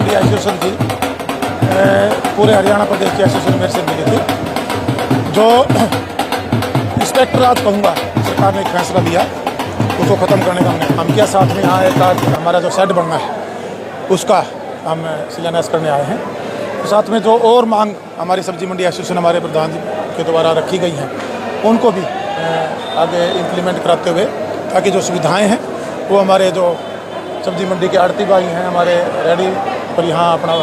मंडी association थी, पूरे हरियाणा प्रदेश की एसोसिएशन मेरे से मिली थी। जो इंस्पेक्टर आज कहूँगा सरकार ने एक फैसला लिया, उसको ख़त्म करने का हमने काम किया। साथ में यहाँ एक आज हमारा जो शेड बनना है उसका हम शिलान्यास करने आए हैं। तो साथ में जो और मांग हमारी सब्जी मंडी एसोसिएशन हमारे प्रधान जी के द्वारा रखी गई हैं उनको भी आगे इम्प्लीमेंट कराते हुए, ताकि जो सुविधाएं हैं वो हमारे जो सब्जी मंडी के आड़ती भाई हैं, हमारे रेडी पर यहाँ अपना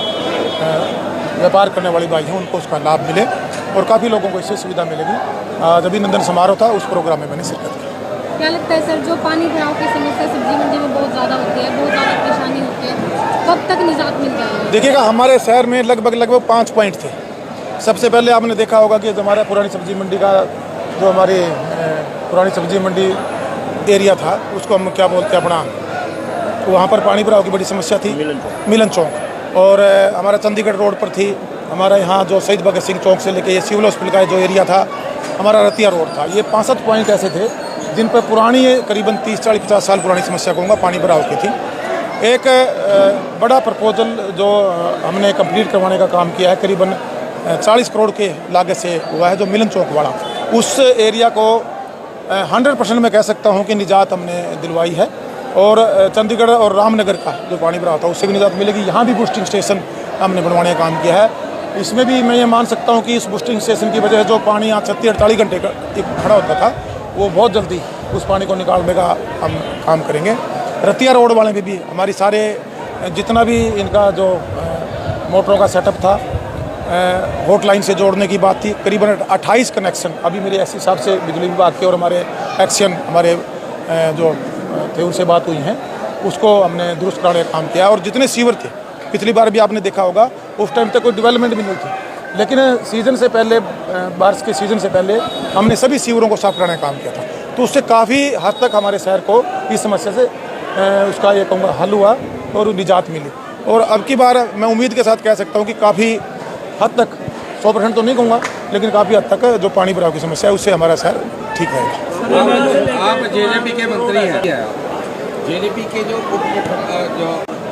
व्यापार करने वाली भाई हैं, उनको उसका लाभ मिले और काफ़ी लोगों को इससे सुविधा मिलेगी। आज अभिनंदन समारोह था, उस प्रोग्राम में मैंने शिरकत की। क्या लगता है सर, जो पानी भराव की समस्या सब्जी मंडी में बहुत ज़्यादा होती है, बहुत ज़्यादा परेशानी होती है, कब तक निजात मिल जाएगी? देखिएगा, हमारे शहर में लगभग 5 पॉइंट थे। सबसे पहले आपने देखा होगा कि हमारा पुरानी सब्जी मंडी का जो हमारी पुरानी सब्जी मंडी एरिया था, उसको हम क्या बोलते हैं अपना, वहाँ पर पानी भराव की बड़ी समस्या थी, मिलन चौक। और हमारा चंडीगढ़ रोड पर थी, हमारा यहाँ जो शहीद भगत सिंह चौक से लेके ये सिविल हॉस्पिटल का जो एरिया था, हमारा रतिया रोड था। ये 65 पॉइंट ऐसे थे जिन पर पुरानी करीबन 30-40-50 साल पुरानी समस्या कहूँगा पानी भराव की थी। एक बड़ा प्रपोजल जो हमने कंप्लीट करवाने का काम किया है, करीबन 40 करोड़ के लागत से हुआ है, जो मिलन चौक वाला, उस एरिया को 100% मैं कह सकता हूँ कि निजात हमने दिलवाई है। और चंडीगढ़ और रामनगर का जो पानी भराव था उससे भी निजात मिलेगी। यहाँ भी बूस्टिंग स्टेशन हमने बनवाने का काम किया है। इसमें भी मैं ये मान सकता हूँ कि इस बूस्टिंग स्टेशन की वजह से जो पानी यहाँ 36-48 घंटे खड़ा होता था, वो बहुत जल्दी उस पानी को निकालने का हम काम करेंगे। रतिया रोड वाले में भी हमारी सारे जितना भी इनका जो मोटरों का सेटअप था, हॉटलाइन से जोड़ने की बात थी, करीबन 28 कनेक्शन अभी मेरे एससी साहब से बिजली विभाग के और हमारे एक्शन हमारे जो थे उनसे बात हुई हैं, उसको हमने दुरुस्त कराने का काम किया। और जितने सीवर थे, पिछली बार भी आपने देखा होगा, उस टाइम तक कोई डेवलपमेंट भी नहीं थी, लेकिन सीज़न से पहले, बारिश के सीज़न से पहले हमने सभी सीवरों को साफ कराने का काम किया था। तो उससे काफ़ी हद तक हमारे शहर को इस समस्या से उसका ये कहूँगा हल हुआ और निजात मिली। और अब की बार मैं उम्मीद के साथ कह सकता हूँ कि काफ़ी हद तक, 100% तो नहीं कहूँगा, लेकिन काफ़ी हद तक जो पानी भराव की समस्या है उससे हमारा शहर ठीक रहेगा। आप जेजेपी के मंत्री हैं, जेजेपी के जो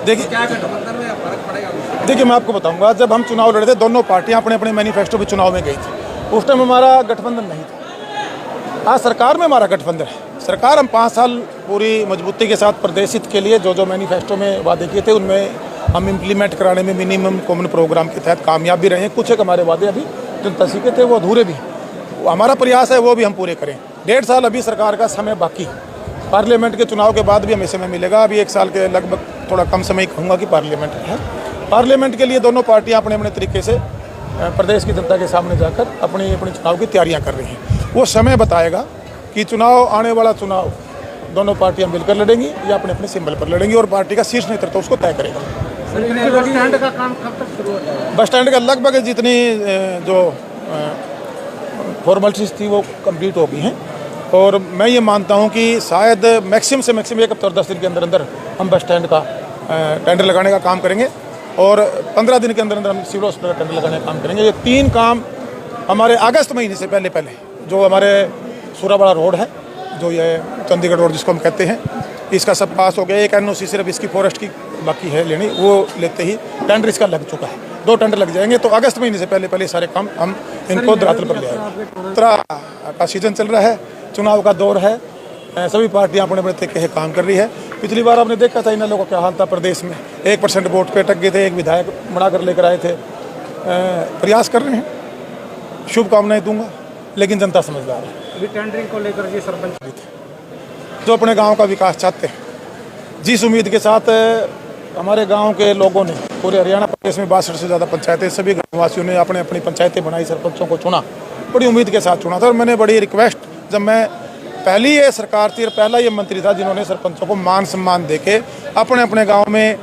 देखिए, क्या गठबंधन में फर्क पड़ेगा? देखिए मैं आपको बताऊंगा, जब हम चुनाव लड़े थे दोनों पार्टियां अपने अपने मैनिफेस्टो पे चुनाव में गई थी, उस टाइम हमारा गठबंधन नहीं था। आज सरकार में हमारा गठबंधन है। सरकार हम 5 साल पूरी मजबूती के साथ प्रदेश हित के लिए जो जो मैनिफेस्टो में वादे किए थे उनमें हम इम्प्लीमेंट कराने में मिनिमम कॉमन प्रोग्राम के तहत कामयाब भी रहे हैं। कुछ एक हमारे वादे अभी जनता सीखे थे वो अधूरे भी, हमारा प्रयास है वो भी हम पूरे करें। 1.5 साल अभी सरकार का समय बाकी, पार्लियामेंट के चुनाव के बाद भी हमें समय मिलेगा। अभी 1 साल के लगभग थोड़ा कम समय कहूँगा कि पार्लियामेंट है। पार्लियामेंट के लिए दोनों पार्टियां अपने अपने तरीके से प्रदेश की जनता के सामने जाकर अपनी अपनी चुनाव की तैयारियां कर रही हैं। वो समय बताएगा कि चुनाव, आने वाला चुनाव दोनों पार्टियां मिलकर लड़ेंगी या अपने अपने सिंबल पर लड़ेंगी, और पार्टी का शीर्ष नेतृत्व उसको तय करेगा। बस स्टैंड का काम कब तक शुरू होता है? बस स्टैंड का लगभग जितनी जो फॉर्मेलिटीज थी वो कंप्लीट हो गई हैं, और मैं ये मानता हूँ कि शायद मैक्सिमम से मैक्सिमम 1 हफ्ते और 10 दिन के अंदर अंदर हम बस स्टैंड का टेंडर लगाने का काम करेंगे, और 15 दिन के अंदर अंदर हम सिविल हॉस्पिटल का टेंडर लगाने का काम करेंगे। ये 3 काम हमारे अगस्त महीने से पहले जो हमारे सूराबाड़ा रोड है, जो ये चंडीगढ़ रोड जिसको हम कहते हैं, इसका सब पास हो गया। एक NOC सिर्फ इसकी फॉरेस्ट की बाकी है लेनी, वो लेते ही टेंडर इसका लग चुका है। 2 टेंडर लग जाएंगे, तो अगस्त महीने से पहले सारे काम हम इनको धरातल पर ले आएंगे। का सीजन चल रहा है, चुनाव का दौर है, सभी पार्टियां अपने अपने तरीके से काम कर रही है। पिछली बार आपने देखा था इन लोगों का क्या हाल था प्रदेश में, 1% वोट पे अटक गए थे, एक विधायक बनाकर लेकर आए थे। प्रयास कर रहे हैं, शुभकामनाएं दूंगा, लेकिन जनता समझदार है। अभी टेंडरिंग को लेकर ये सरपंच जो अपने गांव का विकास चाहते हैं, जिस उम्मीद के साथ हमारे गांव के लोगों ने, पूरे हरियाणा प्रदेश में 62 से ज़्यादा पंचायतें, सभी ग्रामवासियों ने अपने अपनी पंचायतें बनाई, सरपंचों को चुना, बड़ी उम्मीद के साथ चुना था। और मैंने बड़ी रिक्वेस्ट, जब मैं पहली ये सरकार थी और पहला ये मंत्री था जिन्होंने सरपंचों को मान सम्मान देके अपने अपने गाँव में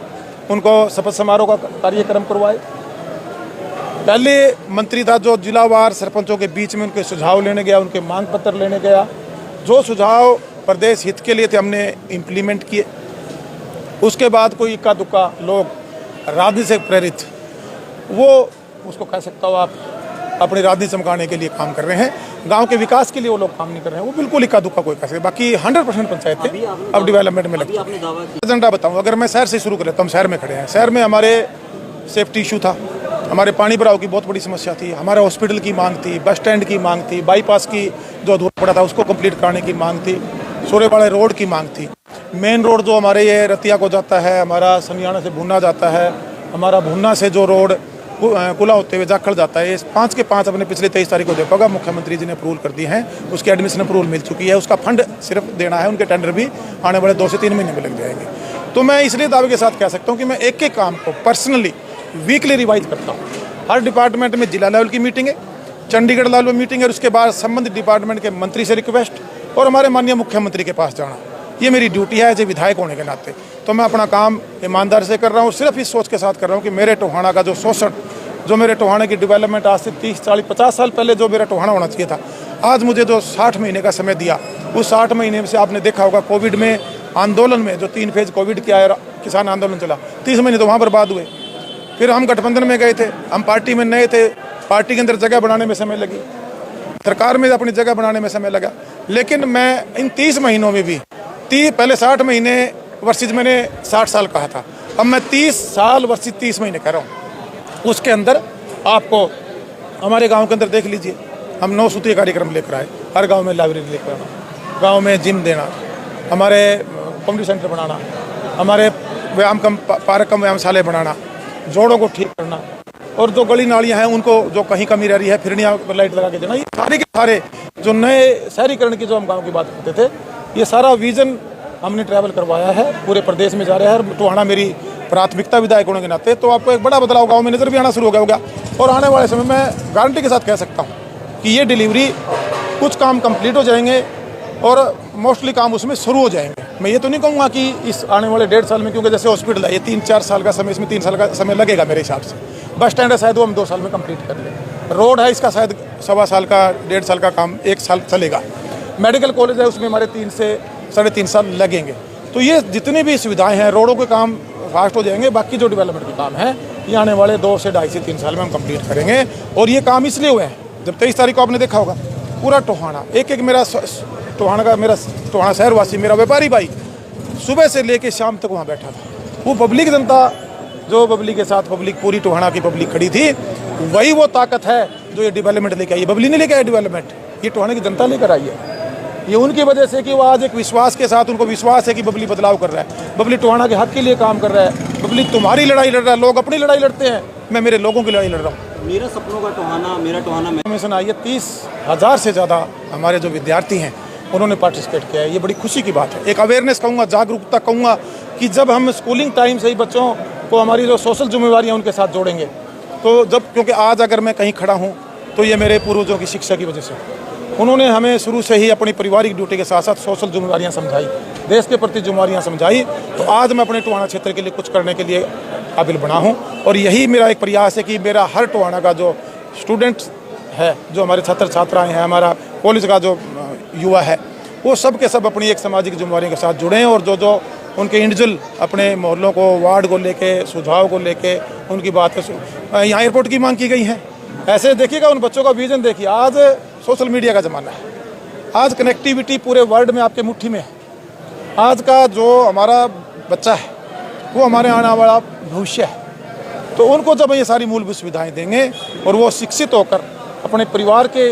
उनको शपथ समारोह का कार्यक्रम करवाए। पहले मंत्री था जो जिलावार सरपंचों के बीच में उनके सुझाव लेने गया, उनके मांग पत्र लेने गया। जो सुझाव प्रदेश हित के लिए थे हमने इम्प्लीमेंट किए। उसके बाद कोई इक्का दुक्का लोग राजनीति से प्रेरित, वो उसको कह सकता हो आप, अपनी राजनीति चमकाने के लिए काम कर रहे हैं। गांव के विकास के लिए वो लोग काम नहीं कर रहे हैं, वो बिल्कुल इक्का दुक्का कोई कह सकते। बाकी 100% पंचायतें अब डेवलपमेंट में लगती है। एजेंडा बताऊँ, अगर मैं शहर से शुरू कर लेता हूँ, शहर में खड़े हैं, शहर में हमारे सेफ्टी इशू था, हमारे पानी भराव की बहुत बड़ी समस्या थी, हमारे हॉस्पिटल की मांग थी, बस स्टैंड की मांग थी, बाईपास की जो अधूरा पड़ा था उसको कंप्लीट कराने की मांग थी, सूर्यवाड़े रोड की मांग थी, मेन रोड जो हमारे ये रतिया को जाता है, हमारा सनियाना से भुन्ना जाता है, हमारा भुन्ना से जो रोड कुला होते हुए जाखड़ जाता है, ये 5 के 5 अपने पिछले 23 तारीख को देखा होगा, मुख्यमंत्री जी ने अप्रूवल कर दिए हैं, उसकी एडमिशन अप्रूवल मिल चुकी है, उसका फंड सिर्फ देना है, उनके टेंडर भी आने वाले 2 से 3 महीने में लग जाएंगे। तो मैं इसलिए दावे के साथ कह सकता हूँ कि मैं एक एक काम को पर्सनली वीकली रिवाइज करता हूँ। हर डिपार्टमेंट में जिला लेवल की मीटिंग है, चंडीगढ़ लेवल में मीटिंग है, और उसके बाद संबंधित डिपार्टमेंट के मंत्री से रिक्वेस्ट और हमारे माननीय मुख्यमंत्री के पास जाना, ये मेरी ड्यूटी है एज ए विधायक होने के नाते। तो मैं अपना काम ईमानदार से कर रहा हूँ, सिर्फ इस सोच के साथ कर रहा हूँ कि मेरे टोहाना का जो शोषण, जो मेरे टोहाने की डेवलपमेंट आज से 30, 40, 50 साल पहले जो मेरा टोहाना होना चाहिए था, आज मुझे जो 60 महीने का समय दिया, उस 60 महीने में से आपने देखा होगा कोविड में आंदोलन में जो 3 फेज कोविड के आया, किसान आंदोलन चला, 30 महीने तो वहाँ बर्बाद हुए। फिर हम गठबंधन में गए थे, हम पार्टी में नए थे, पार्टी के अंदर जगह बनाने में समय लगी, सरकार में अपनी जगह बनाने में समय लगा, लेकिन मैं इन 30 महीनों में भी पहले 60 महीने वर्सेज मैंने 60 साल कहा था, अब मैं 30 साल वर्सेज 30 महीने कह रहा हूँ। उसके अंदर आपको हमारे गांव के अंदर देख लीजिए, हम 9 सूत्रीय कार्यक्रम लेकर आए, हर गांव में लाइब्रेरी लेकर आना, गांव में जिम देना, हमारे कम्युनिटी सेंटर बनाना, हमारे पार्क कम व्यायामशाला बनाना, जोड़ों को ठीक करना, और जो गली नालियाँ हैं उनको जो कहीं कमी रह रही है फिरनियाँ लाइट लगा के देना, ये सारे के सारे जो नए शहरीकरण की जो हम गाँव की बात करते थे, ये सारा विजन हमने ट्रैवल करवाया है, पूरे प्रदेश में जा रहा है। टोहाना मेरी प्राथमिकता विधायक होने के नाते, तो आपको एक बड़ा बदलाव गांव में नजर भी आना शुरू हो गया होगा, और आने वाले समय में गारंटी के साथ कह सकता हूं कि ये डिलीवरी कुछ काम कंप्लीट हो जाएंगे और मोस्टली काम उसमें शुरू हो जाएंगे। मैं ये तो नहीं कहूँगा कि इस आने वाले 1.5 साल में, क्योंकि जैसे हॉस्पिटल है ये 3-4 साल का समय, इसमें 3 साल का समय लगेगा मेरे हिसाब से, बस स्टैंड है शायद वो हम 2 साल में कंप्लीट कर लें, रोड है इसका शायद 1.25 साल का, 1.5 साल का काम 1 साल चलेगा, मेडिकल कॉलेज है उसमें हमारे 3 से 3.5 साल लगेंगे। तो ये जितनी भी सुविधाएं हैं, रोडों के काम फास्ट हो जाएंगे, बाकी जो डेवलपमेंट के काम है ये आने वाले 2 से 2.5 से 3 साल में हम कंप्लीट करेंगे। और ये काम इसलिए हुए हैं, जब 23 तारीख को आपने देखा होगा पूरा टोहाना, एक मेरा टोहाना शहरवासी, मेरा व्यापारी भाई सुबह से लेके शाम तक वहाँ बैठा था। वो पब्लिक जनता, जो पब्लिक के साथ पब्लिक, पूरी टोहाना की पब्लिक खड़ी थी, वही वो ताकत है जो ये डेवलपमेंट लेके आई है। बबली नहीं लेके आई डेवलपमेंट, ये टोहाना की जनता लेकर आई है। ये उनकी वजह से कि वो आज एक विश्वास के साथ, उनको विश्वास है कि बबली बदलाव कर रहा है, बबली टोहाना के हक के लिए काम कर रहा है, बबली तुम्हारी लड़ाई लड़ रहा है, लोग अपनी लड़ाई लड़ते हैं, मैं मेरे लोगों की लड़ाई लड़ रहा हूँ। मेरा सपनों का टोहाना, मेरा टोहाना मिशन आई है, 30,000 से ज़्यादा हमारे जो विद्यार्थी हैं उन्होंने पार्टिसिपेट किया है। ये बड़ी खुशी की बात है, एक अवेयरनेस कहूँगा, जागरूकता कहूँगा कि जब हम स्कूलिंग टाइम से ही बच्चों को हमारी जो सोशल जिम्मेवारियाँ उनके साथ जोड़ेंगे, तो जब, क्योंकि आज अगर मैं कहीं खड़ा हूँ तो ये मेरे पूर्वजों की शिक्षा की वजह से, उन्होंने हमें शुरू से ही अपनी पारिवारिक ड्यूटी के साथ साथ सोशल जिम्मेवारियाँ समझाई, देश के प्रति जिम्मेवारियाँ समझाई, तो आज मैं अपने टोहाना क्षेत्र के लिए कुछ करने के लिए काबिल बना हूँ। और यही मेरा एक प्रयास है कि मेरा हर टोहाना का जो स्टूडेंट्स है, जो हमारे छात्र छात्राएँ हैं, हमारा कॉलेज का जो युवा है, वो सब के सब अपनी एक सामाजिक जिम्मेवारियों के साथ जुड़ें, और जो उनके इंडिविजुअल अपने मोहल्लों को, वार्ड को लेके, सुझाव को लेके उनकी बात है। यहाँ एयरपोर्ट की मांग की गई है, ऐसे देखिएगा उन बच्चों का विजन देखिए। आज सोशल मीडिया का ज़माना है, आज कनेक्टिविटी पूरे वर्ल्ड में आपके मुट्ठी में है। आज का जो हमारा बच्चा है वो हमारे आने वाला भविष्य है, तो उनको जब ये सारी मूलभूत सुविधाएं देंगे और वो शिक्षित होकर अपने परिवार के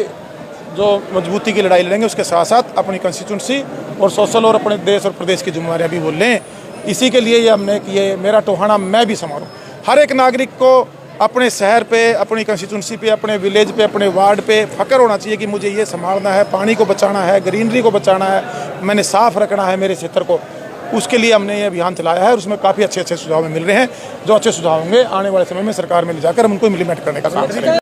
जो मजबूती की लड़ाई लड़ेंगे, उसके साथ साथ अपनी कंस्टिट्यूंसी और सोशल और अपने देश और प्रदेश की जिम्मेदारियाँ भी बोल लें। इसी के लिए ये हमने कि ये मेरा टोहाना मैं भी संभालूं। हर एक नागरिक को अपने शहर पे, अपनी कंस्टिट्यूंसी पे, अपने विलेज पे, अपने वार्ड पे फ़ख्र होना चाहिए कि मुझे ये संभालना है, पानी को बचाना है, ग्रीनरी को बचाना है, मैंने साफ़ रखना है मेरे क्षेत्र को। उसके लिए हमने ये अभियान चलाया है और उसमें काफ़ी अच्छे सुझाव मिल रहे हैं। जो अच्छे सुझाव होंगे आने वाले समय में सरकार में ले जाकर हम उनको इम्प्लीमेंट करने का काम करेंगे।